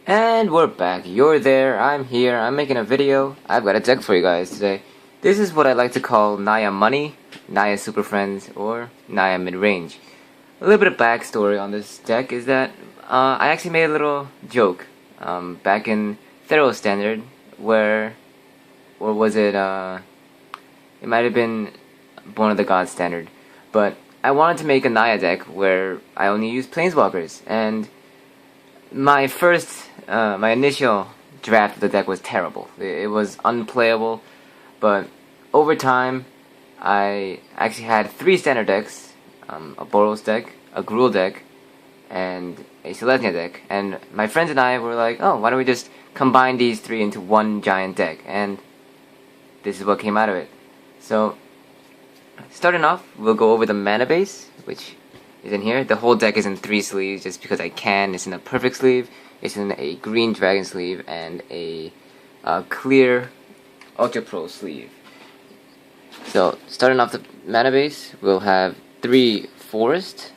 And we're back. You're there, I'm here, I'm making a video. I've got a deck for you guys today. This is what I like to call Naya Money, Naya Super Friends, or Naya Midrange. A little bit of backstory on this deck is that I actually made a little joke back in Thorough Standard or was it, it might have been Born of the Gods Standard, but I wanted to make a Naya deck where I only use Planeswalkers, and my initial draft of the deck was terrible. It was unplayable, but over time, I actually had 3 standard decks, a Boros deck, a Gruul deck, and a Selesnya deck, and my friends and I were like, oh, why don't we just combine these 3 into one giant deck, and this is what came out of it. So, starting off, we'll go over the mana base, which is in here. The whole deck is in 3 sleeves just because I can. It's in a perfect sleeve, it's in a green dragon sleeve, and a clear Ultra Pro sleeve. So, starting off the mana base, we'll have 3 forest.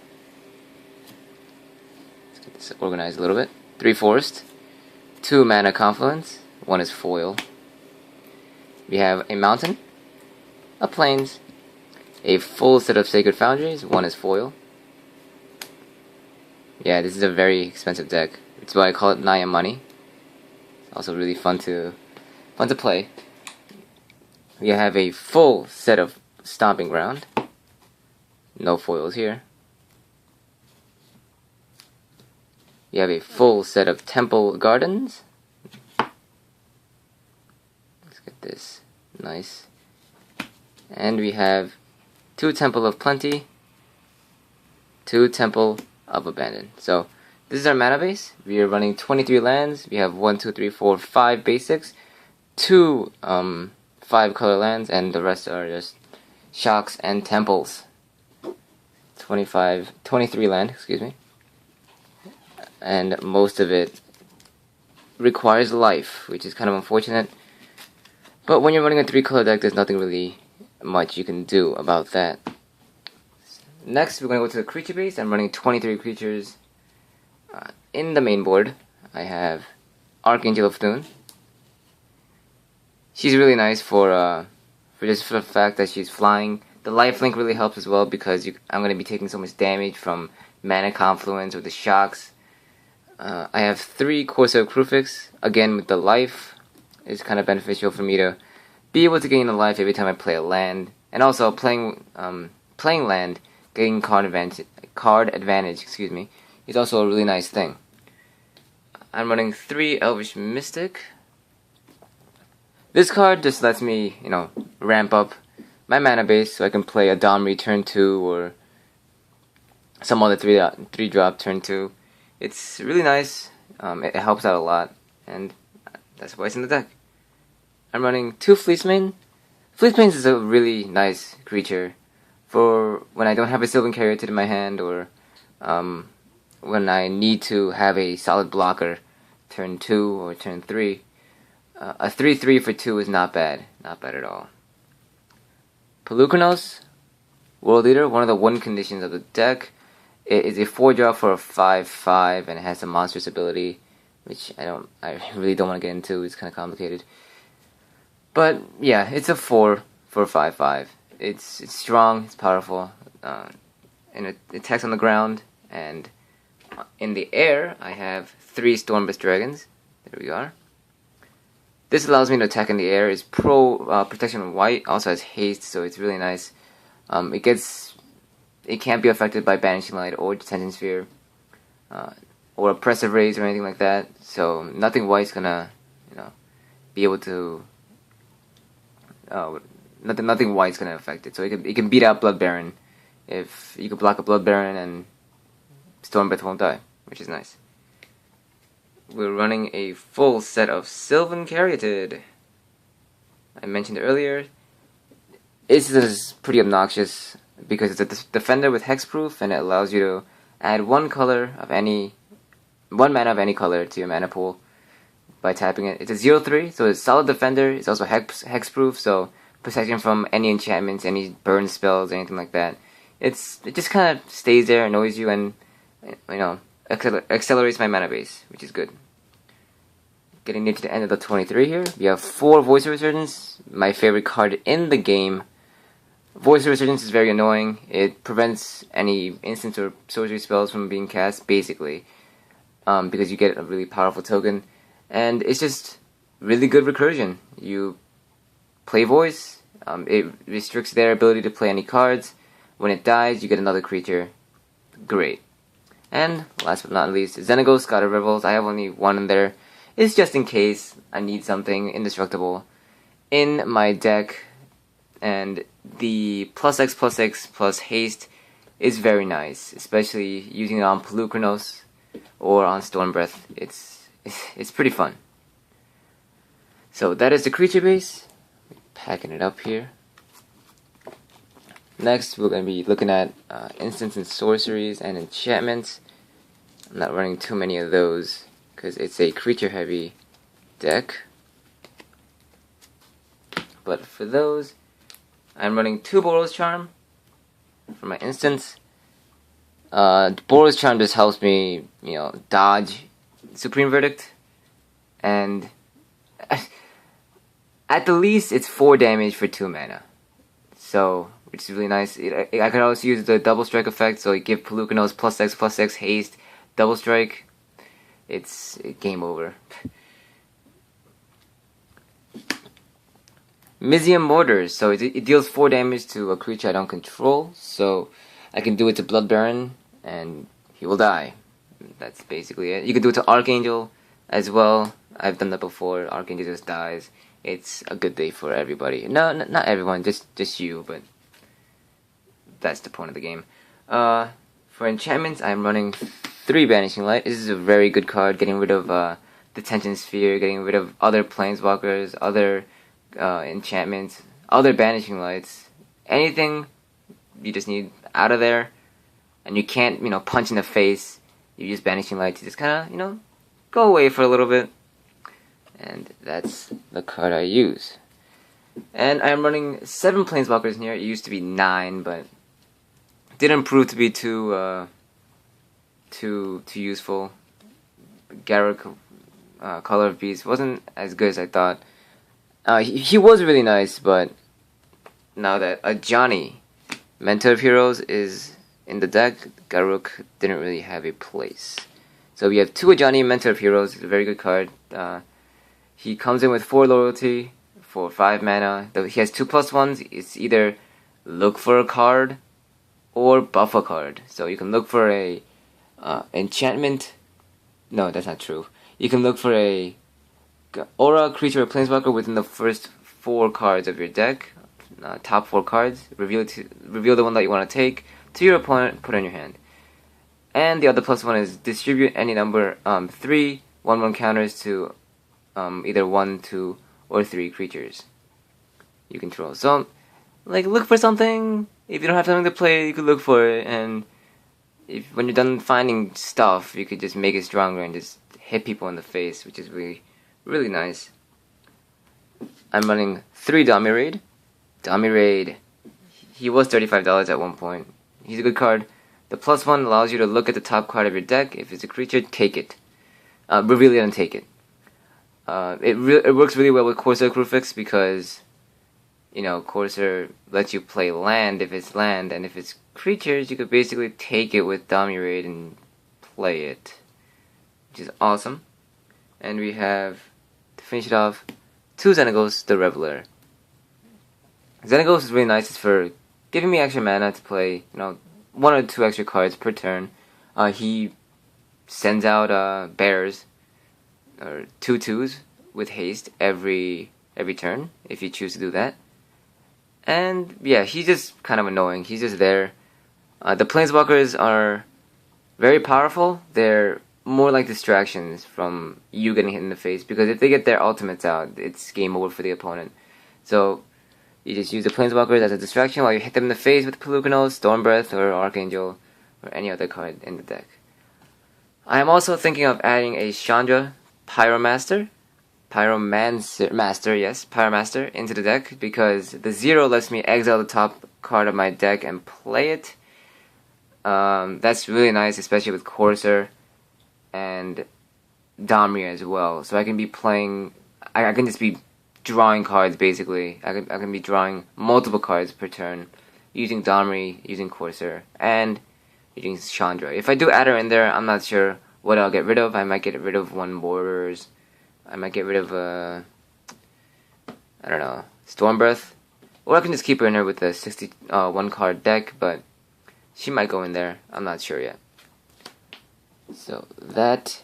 Let's get this organized a little bit. 3 forest, 2 mana confluence, 1 is foil. We have a mountain, a plains, a full set of Sacred Foundries, 1 is foil. Yeah, this is a very expensive deck. It's why I call it Naya Money. It's also really fun to play. We have a full set of Stomping Ground. No foils here. We have a full set of Temple Gardens. Let's get this nice. And we have 2 Temple of Plenty, 2 Temple of Abandon. So this is our mana base. We are running 23 lands. We have 1, 2, 3, 4, 5 basics, 2 5 color lands, and the rest are just shocks and temples. 23 land, excuse me. And most of it requires life, which is kind of unfortunate. But when you're running a 3 color deck, there's nothing really much you can do about that. Next, we're going to go to the creature base. I'm running 23 creatures. In the main board, I have Archangel of Thune. She's really nice for the fact that she's flying. The lifelink really helps as well because I'm going to be taking so much damage from Mana Confluence or the shocks. I have 3 Corsair Crucifix. Again, with the life, it's kind of beneficial for me to be able to gain a life every time I play a land, and also playing land, getting card advantage, excuse me, is also a really nice thing. I'm running 3 Elvish Mystic. This card just lets me, ramp up my mana base so I can play a Domri turn 2 or some other 3 drop turn 2. It's really nice. It helps out a lot, and that's why it's in the deck. I'm running 2 Fleecemane. Fleecemane is a really nice creature for when I don't have a Sylvan Caryatid in my hand, or when I need to have a solid blocker turn 2 or turn 3. A 3/3 for 2 is not bad. Not bad at all. Pelucanos, World Eater, one of the win conditions of the deck. It is a 4-drop for a 5/5, and it has a monstrous ability, which I really don't want to get into. It's kind of complicated. But yeah, it's a 4 for a 5/5. It's strong, it's powerful, and it attacks on the ground, and in the air, I have 3 Stormbeast Dragons. There we are. This allows me to attack in the air. It's pro protection with white, also has haste, so it's really nice. It can't be affected by Banishing Light or Detention Sphere, or Oppressive Rays or anything like that. So nothing white's gonna, be able to. Nothing white's gonna affect it. So it can beat out Blood Baron. If you can block a Blood Baron, and Stormbreath won't die, which is nice. We're running a full set of Sylvan Caryatid. I mentioned earlier, this is pretty obnoxious because it's a defender with hexproof, and it allows you to add 1 mana of any color to your mana pool by tapping it. It's a 0/3, so it's solid defender. It's also hexproof, so protection from any enchantments, any burn spells, anything like that. It just kind of stays there, annoys you, and accelerates my mana base, which is good. getting near to the end of the 23 here. We have 4 Voice of Resurgence, my favorite card in the game. Voice of Resurgence is very annoying. It prevents any instant or sorcery spells from being cast, basically, because you get a really powerful token, and it's just really good recursion. You play Voice, it restricts their ability to play any cards. When it dies, you get another creature. Great. And last but not least, Xenagos, God of Revels. I have only one in there. It's just in case I need something indestructible in my deck, and the +X plus haste is very nice, especially using it on Pelucranos or on Stormbreath. It's pretty fun. So that is the creature base. Packing it up here. Next, we're going to be looking at instants and sorceries and enchantments. I'm not running too many of those because it's a creature-heavy deck. But for those, I'm running 2 Boros Charm for my instants. Boros Charm just helps me, dodge Supreme Verdict, and at the least, it's 4 damage for 2 mana. So, which is really nice. I could also use the double strike effect, so you give Pelucranos +X haste, double strike. It's game over. Mizium Mortars, so it deals 4 damage to a creature I don't control, so I can do it to Blood Baron, and he will die. That's basically it. You can do it to Archangel as well. I've done that before. Archangel just dies. It's a good day for everybody. No, not everyone, just you, but that's the point of the game. For enchantments, I'm running 3 Banishing Light. This is a very good card, getting rid of Detention Sphere, getting rid of other Planeswalkers, other enchantments, other Banishing Lights. Anything you just need out of there, and you can't, punch in the face. You use Banishing Light to just kind of, go away for a little bit. And that's the card I use. And I'm running 7 Planeswalkers in here. It used to be 9, but didn't prove to be too useful. Garruk, Color of Beast, wasn't as good as I thought. He was really nice, but now that a Johnny, Mentor of Heroes, is in the deck, Garruk didn't really have a place. So we have 2 Ajani, Mentor of Heroes. It's a very good card. He comes in with 4 loyalty for 5 mana. He has 2+1s. It's either look for a card or buff a card. So you can look for a enchantment. No, that's not true. You can look for a aura, creature, or planeswalker within the first 4 cards of your deck. Top 4 cards. Reveal the one that you want to take to your opponent. Put it in your hand. And the other +1 is distribute any number 3 1/1 counters to either 1, 2, or 3 creatures you control. So, look for something. If you don't have something to play, you could look for it, and when you're done finding stuff, you could just make it stronger and just hit people in the face, which is really, really nice. I'm running 3 Dominaid. Dominaid, he was $35 at one point. He's a good card. The +1 allows you to look at the top card of your deck. If it's a creature, take it. Reveal it and take it. It works really well with Corsair Crucifix because, Corsair lets you play land if it's land, and if it's creatures, you could basically take it with Dominaid and play it, which is awesome. And we have, to finish it off, 2 Xenagos, the Reveler. Xenagos is really nice. It's for giving me extra mana to play, 1 or 2 extra cards per turn. He sends out bears, or 2/2s with haste every turn, if you choose to do that. And yeah, he's just kind of annoying. He's just there. The Planeswalkers are very powerful. They're more like distractions from you getting hit in the face, because if they get their ultimates out, it's game over for the opponent. So you just use the Planeswalkers as a distraction while you hit them in the face with Pelucranos, Stormbreath, or Archangel, or any other card in the deck. I am also thinking of adding a Chandra Pyromancer into the deck, because the 0 lets me exile the top card of my deck and play it. That's really nice, especially with Corsair, and Domri as well, so I can be playing. I can just be drawing cards basically. I can be drawing multiple cards per turn, using Domri, using Corsair, and using Chandra. If I do add her in there, I'm not sure what I'll get rid of. I might get rid of one Borders. I might get rid of I don't know, Storm Breath, or I can just keep her in there with the 61 card deck. But she might go in there. I'm not sure yet. So that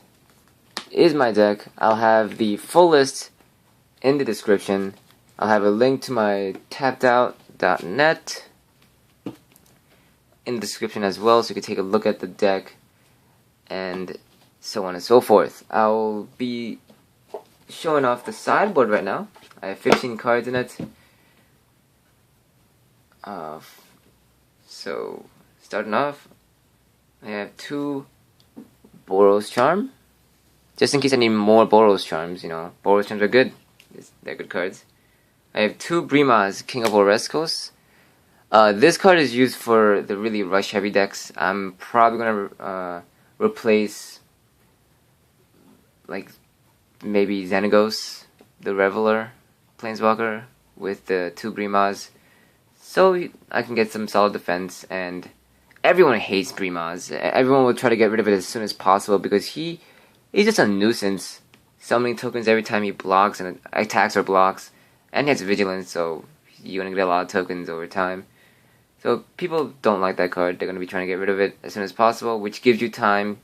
is my deck. I'll have the full list in the description. I'll have a link to my tappedout.net in the description as well, so you can take a look at the deck and so on and so forth. I'll be showing off the sideboard right now. I have 15 cards in it. So starting off, I have 2 Boros Charm. Just in case I need more Boros Charms, you know. Boros Charms are good. They're good cards. I have 2 Brimas, King of Oreskos. This card is used for the really rush heavy decks. I'm probably gonna replace, like, maybe Xenagos, the Reveler Planeswalker, with the 2 Brimas, so I can get some solid defense. And everyone hates Brimas. Everyone will try to get rid of it as soon as possible because he's just a nuisance. Summoning tokens every time he blocks and attacks or blocks, and he has vigilance, so you're gonna get a lot of tokens over time. So people don't like that card. They're gonna be trying to get rid of it as soon as possible, which gives you time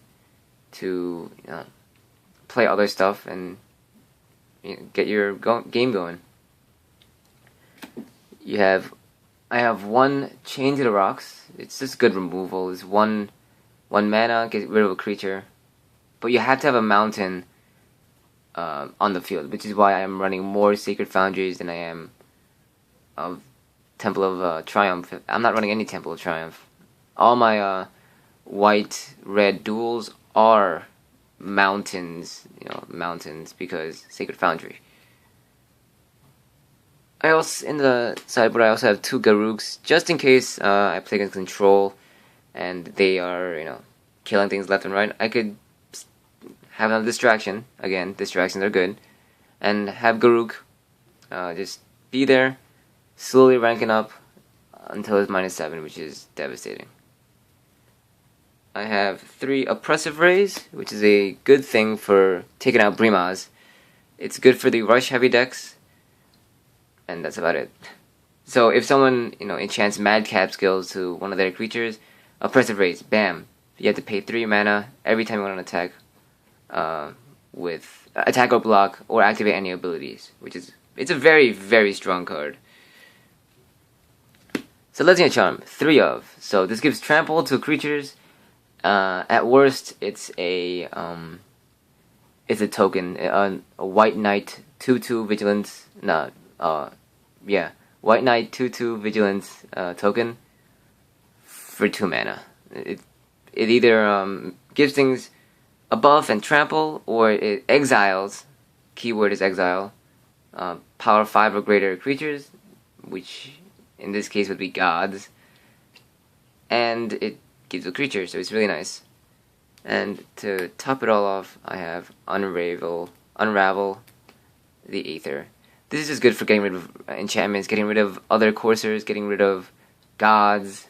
to, you know, play other stuff and, you know, get your game going. I have 1 Chain to the Rocks. It's just good removal. It's one mana, get rid of a creature, but you have to have a mountain on the field, which is why I am running more Sacred Foundries than I am of Temple of Triumph. I'm not running any Temple of Triumph. All my white-red duels are mountains, because Sacred Foundry. In the sideboard, I also have 2 Garuks, just in case I play against Control and they are, killing things left and right. I could have another distraction. Again, distractions are good. And have Garuk just be there, slowly ranking up until it's -7, which is devastating. I have 3 Oppressive Rays, which is a good thing for taking out Brimas. It's good for the rush heavy decks, and that's about it. So if someone, enchants Madcap skills to one of their creatures, Oppressive Rays, bam. You have to pay 3 mana every time you want to attack with attack or block or activate any abilities, it's a very, very strong card. So Legendary Charm, 3 of. So this gives trample to creatures. At worst, it's a token, a White Knight 2/2 Vigilance. White Knight 2/2 Vigilance token for 2 mana. It either gives things a buff and trample, or it exiles. Keyword is exile. Power 5 or greater creatures, which in this case would be gods, and it gives a creature, so it's really nice. And to top it all off, I have Unravel the Aether. This is just good for getting rid of enchantments, getting rid of other coursers, getting rid of gods,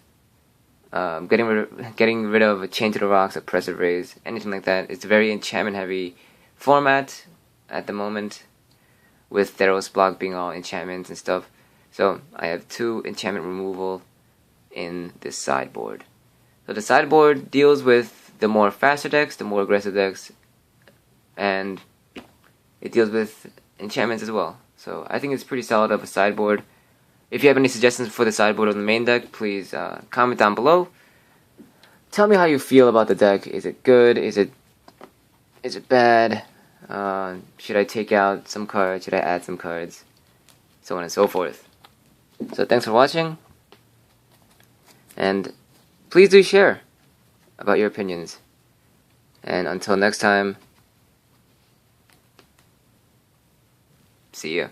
getting rid of a Chain to the Rocks, Oppressive Rays, anything like that. It's a very enchantment heavy format at the moment, with Theros block being all enchantments and stuff. So I have 2 enchantment removal in this sideboard. So the sideboard deals with the more faster decks, the more aggressive decks, and it deals with enchantments as well. So I think it's pretty solid of a sideboard. If you have any suggestions for the sideboard on the main deck, please comment down below. Tell me how you feel about the deck. Is it good? Is it bad? Should I take out some cards? Should I add some cards? So on and so forth. So thanks for watching, and please do share about your opinions. And until next time, see ya.